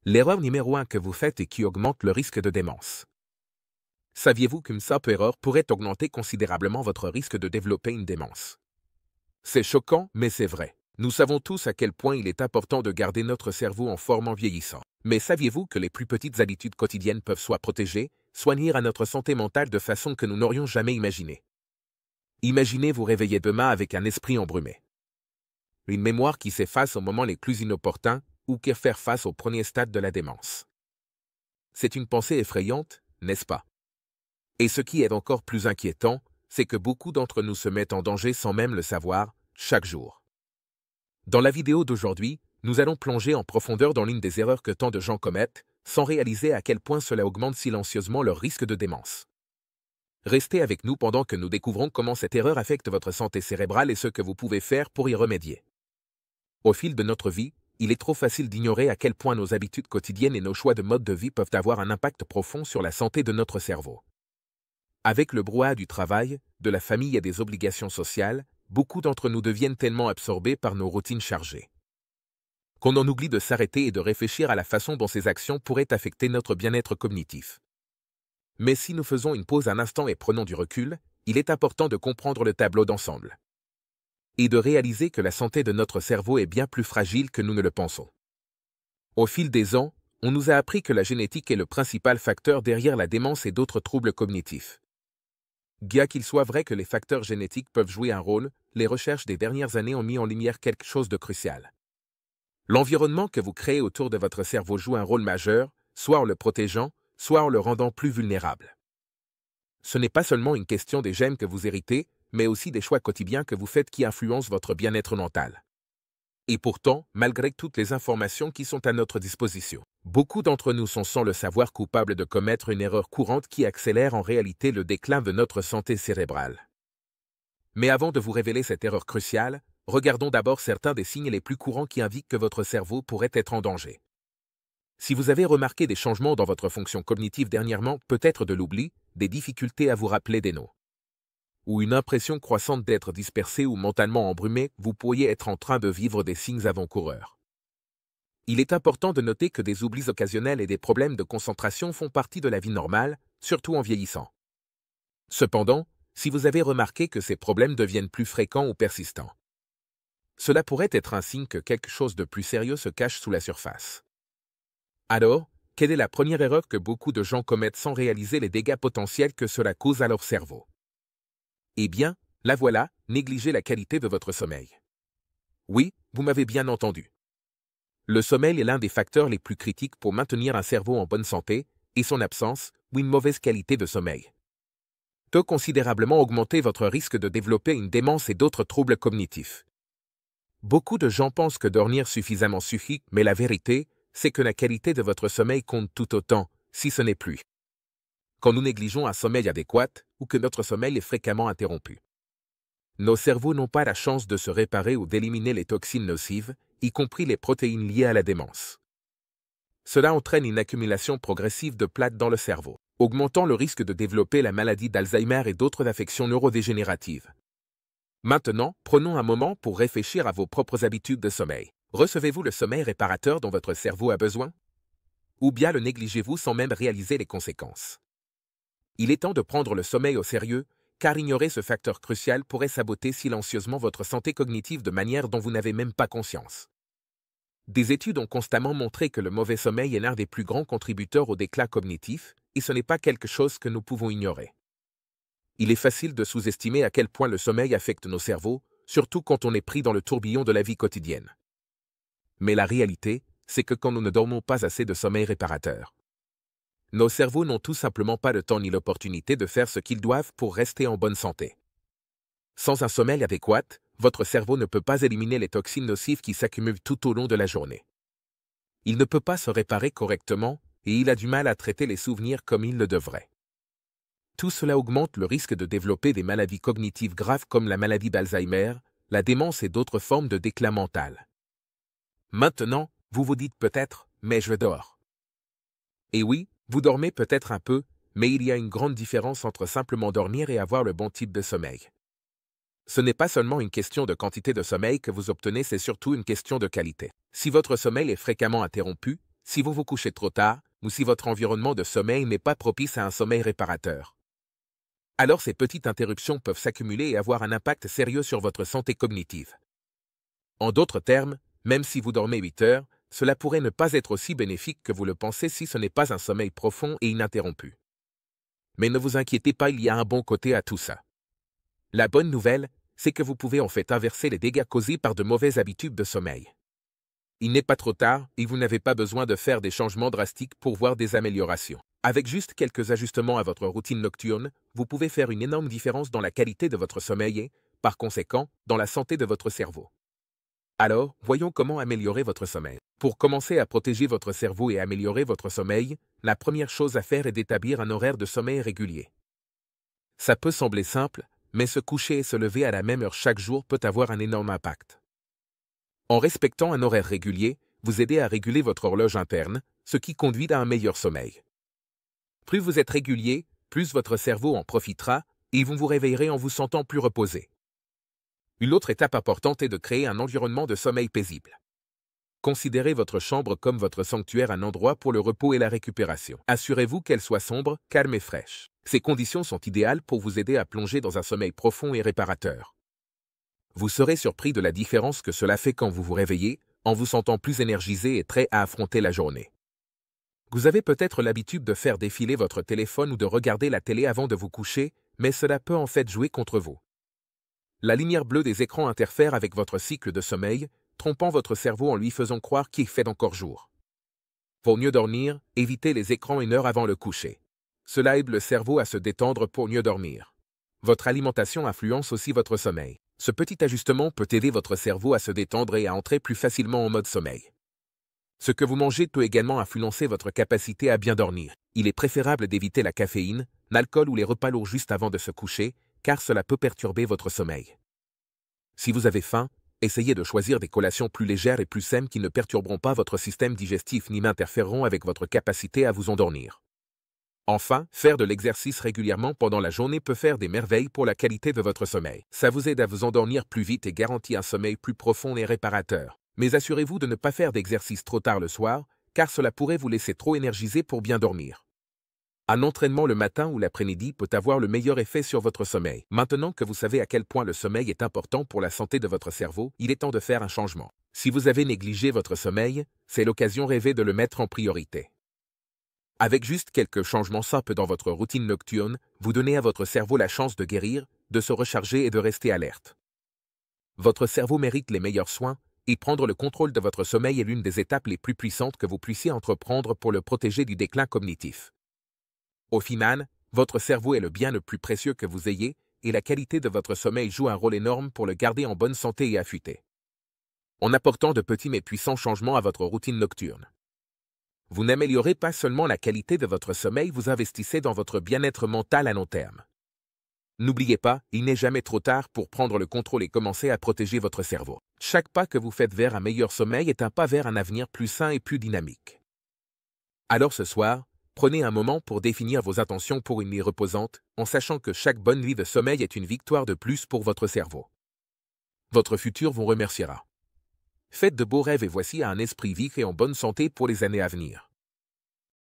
L'erreur numéro 1 que vous faites et qui augmente le risque de démence. Saviez-vous qu'une simple erreur pourrait augmenter considérablement votre risque de développer une démence? C'est choquant, mais c'est vrai. Nous savons tous à quel point il est important de garder notre cerveau en forme en vieillissant. Mais saviez-vous que les plus petites habitudes quotidiennes peuvent soit protéger, soit nuire à notre santé mentale de façon que nous n'aurions jamais imaginée? Imaginez vous réveiller demain avec un esprit embrumé. Une mémoire qui s'efface aux moments les plus inopportuns ou que faire face au premier stade de la démence. C'est une pensée effrayante, n'est-ce pas? Et ce qui est encore plus inquiétant, c'est que beaucoup d'entre nous se mettent en danger sans même le savoir, chaque jour. Dans la vidéo d'aujourd'hui, nous allons plonger en profondeur dans l'une des erreurs que tant de gens commettent, sans réaliser à quel point cela augmente silencieusement leur risque de démence. Restez avec nous pendant que nous découvrons comment cette erreur affecte votre santé cérébrale et ce que vous pouvez faire pour y remédier. Au fil de notre vie, il est trop facile d'ignorer à quel point nos habitudes quotidiennes et nos choix de mode de vie peuvent avoir un impact profond sur la santé de notre cerveau. Avec le brouhaha du travail, de la famille et des obligations sociales, beaucoup d'entre nous deviennent tellement absorbés par nos routines chargées qu'on en oublie de s'arrêter et de réfléchir à la façon dont ces actions pourraient affecter notre bien-être cognitif. Mais si nous faisons une pause un instant et prenons du recul, il est important de comprendre le tableau d'ensemble et de réaliser que la santé de notre cerveau est bien plus fragile que nous ne le pensons. Au fil des ans, on nous a appris que la génétique est le principal facteur derrière la démence et d'autres troubles cognitifs. Bien qu'il soit vrai que les facteurs génétiques peuvent jouer un rôle, les recherches des dernières années ont mis en lumière quelque chose de crucial. L'environnement que vous créez autour de votre cerveau joue un rôle majeur, soit en le protégeant, soit en le rendant plus vulnérable. Ce n'est pas seulement une question des gènes que vous héritez, mais aussi des choix quotidiens que vous faites qui influencent votre bien-être mental. Et pourtant, malgré toutes les informations qui sont à notre disposition, beaucoup d'entre nous sont sans le savoir coupables de commettre une erreur courante qui accélère en réalité le déclin de notre santé cérébrale. Mais avant de vous révéler cette erreur cruciale, regardons d'abord certains des signes les plus courants qui indiquent que votre cerveau pourrait être en danger. Si vous avez remarqué des changements dans votre fonction cognitive dernièrement, peut-être de l'oubli, des difficultés à vous rappeler des noms, ou une impression croissante d'être dispersé ou mentalement embrumé, vous pourriez être en train de vivre des signes avant-coureurs. Il est important de noter que des oublis occasionnels et des problèmes de concentration font partie de la vie normale, surtout en vieillissant. Cependant, si vous avez remarqué que ces problèmes deviennent plus fréquents ou persistants, cela pourrait être un signe que quelque chose de plus sérieux se cache sous la surface. Alors, quelle est la première erreur que beaucoup de gens commettent sans réaliser les dégâts potentiels que cela cause à leur cerveau? Eh bien, la voilà, négligez la qualité de votre sommeil. Oui, vous m'avez bien entendu. Le sommeil est l'un des facteurs les plus critiques pour maintenir un cerveau en bonne santé, et son absence, ou une mauvaise qualité de sommeil, peut considérablement augmenter votre risque de développer une démence et d'autres troubles cognitifs. Beaucoup de gens pensent que dormir suffisamment suffit, mais la vérité, c'est que la qualité de votre sommeil compte tout autant, si ce n'est plus. Quand nous négligeons un sommeil adéquat ou que notre sommeil est fréquemment interrompu, nos cerveaux n'ont pas la chance de se réparer ou d'éliminer les toxines nocives, y compris les protéines liées à la démence. Cela entraîne une accumulation progressive de plaques dans le cerveau, augmentant le risque de développer la maladie d'Alzheimer et d'autres affections neurodégénératives. Maintenant, prenons un moment pour réfléchir à vos propres habitudes de sommeil. Recevez-vous le sommeil réparateur dont votre cerveau a besoin? Ou bien le négligez-vous sans même réaliser les conséquences? Il est temps de prendre le sommeil au sérieux, car ignorer ce facteur crucial pourrait saboter silencieusement votre santé cognitive de manière dont vous n'avez même pas conscience. Des études ont constamment montré que le mauvais sommeil est l'un des plus grands contributeurs au déclin cognitif, et ce n'est pas quelque chose que nous pouvons ignorer. Il est facile de sous-estimer à quel point le sommeil affecte nos cerveaux, surtout quand on est pris dans le tourbillon de la vie quotidienne. Mais la réalité, c'est que quand nous ne dormons pas assez de sommeil réparateur, nos cerveaux n'ont tout simplement pas le temps ni l'opportunité de faire ce qu'ils doivent pour rester en bonne santé. Sans un sommeil adéquat, votre cerveau ne peut pas éliminer les toxines nocives qui s'accumulent tout au long de la journée. Il ne peut pas se réparer correctement et il a du mal à traiter les souvenirs comme il le devrait. Tout cela augmente le risque de développer des maladies cognitives graves comme la maladie d'Alzheimer, la démence et d'autres formes de déclin mental. Maintenant, vous vous dites peut-être, mais je dors. Et oui, vous dormez peut-être un peu, mais il y a une grande différence entre simplement dormir et avoir le bon type de sommeil. Ce n'est pas seulement une question de quantité de sommeil que vous obtenez, c'est surtout une question de qualité. Si votre sommeil est fréquemment interrompu, si vous vous couchez trop tard ou si votre environnement de sommeil n'est pas propice à un sommeil réparateur. Alors ces petites interruptions peuvent s'accumuler et avoir un impact sérieux sur votre santé cognitive. En d'autres termes, même si vous dormez 8 heures, cela pourrait ne pas être aussi bénéfique que vous le pensez si ce n'est pas un sommeil profond et ininterrompu. Mais ne vous inquiétez pas, il y a un bon côté à tout ça. La bonne nouvelle, c'est que vous pouvez en fait inverser les dégâts causés par de mauvaises habitudes de sommeil. Il n'est pas trop tard et vous n'avez pas besoin de faire des changements drastiques pour voir des améliorations. Avec juste quelques ajustements à votre routine nocturne, vous pouvez faire une énorme différence dans la qualité de votre sommeil et, par conséquent, dans la santé de votre cerveau. Alors, voyons comment améliorer votre sommeil. Pour commencer à protéger votre cerveau et améliorer votre sommeil, la première chose à faire est d'établir un horaire de sommeil régulier. Ça peut sembler simple, mais se coucher et se lever à la même heure chaque jour peut avoir un énorme impact. En respectant un horaire régulier, vous aidez à réguler votre horloge interne, ce qui conduit à un meilleur sommeil. Plus vous êtes régulier, plus votre cerveau en profitera et vous vous réveillerez en vous sentant plus reposé. Une autre étape importante est de créer un environnement de sommeil paisible. Considérez votre chambre comme votre sanctuaire, un endroit pour le repos et la récupération. Assurez-vous qu'elle soit sombre, calme et fraîche. Ces conditions sont idéales pour vous aider à plonger dans un sommeil profond et réparateur. Vous serez surpris de la différence que cela fait quand vous vous réveillez, en vous sentant plus énergisé et prêt à affronter la journée. Vous avez peut-être l'habitude de faire défiler votre téléphone ou de regarder la télé avant de vous coucher, mais cela peut en fait jouer contre vous. La lumière bleue des écrans interfère avec votre cycle de sommeil, trompant votre cerveau en lui faisant croire qu'il fait encore jour. Pour mieux dormir, évitez les écrans 1 heure avant le coucher. Cela aide le cerveau à se détendre pour mieux dormir. Votre alimentation influence aussi votre sommeil. Ce petit ajustement peut aider votre cerveau à se détendre et à entrer plus facilement en mode sommeil. Ce que vous mangez peut également influencer votre capacité à bien dormir. Il est préférable d'éviter la caféine, l'alcool ou les repas lourds juste avant de se coucher, car cela peut perturber votre sommeil. Si vous avez faim, essayez de choisir des collations plus légères et plus saines qui ne perturberont pas votre système digestif ni n'interféreront avec votre capacité à vous endormir. Enfin, faire de l'exercice régulièrement pendant la journée peut faire des merveilles pour la qualité de votre sommeil. Ça vous aide à vous endormir plus vite et garantit un sommeil plus profond et réparateur. Mais assurez-vous de ne pas faire d'exercice trop tard le soir, car cela pourrait vous laisser trop énergisé pour bien dormir. Un entraînement le matin ou l'après-midi peut avoir le meilleur effet sur votre sommeil. Maintenant que vous savez à quel point le sommeil est important pour la santé de votre cerveau, il est temps de faire un changement. Si vous avez négligé votre sommeil, c'est l'occasion rêvée de le mettre en priorité. Avec juste quelques changements simples dans votre routine nocturne, vous donnez à votre cerveau la chance de guérir, de se recharger et de rester alerte. Votre cerveau mérite les meilleurs soins, et prendre le contrôle de votre sommeil est l'une des étapes les plus puissantes que vous puissiez entreprendre pour le protéger du déclin cognitif. Au final, votre cerveau est le bien le plus précieux que vous ayez, et la qualité de votre sommeil joue un rôle énorme pour le garder en bonne santé et affûté. En apportant de petits mais puissants changements à votre routine nocturne, vous n'améliorez pas seulement la qualité de votre sommeil, vous investissez dans votre bien-être mental à long terme. N'oubliez pas, il n'est jamais trop tard pour prendre le contrôle et commencer à protéger votre cerveau. Chaque pas que vous faites vers un meilleur sommeil est un pas vers un avenir plus sain et plus dynamique. Alors ce soir, prenez un moment pour définir vos intentions pour une nuit reposante, en sachant que chaque bonne nuit de sommeil est une victoire de plus pour votre cerveau. Votre futur vous remerciera. Faites de beaux rêves et voici un esprit vif et en bonne santé pour les années à venir.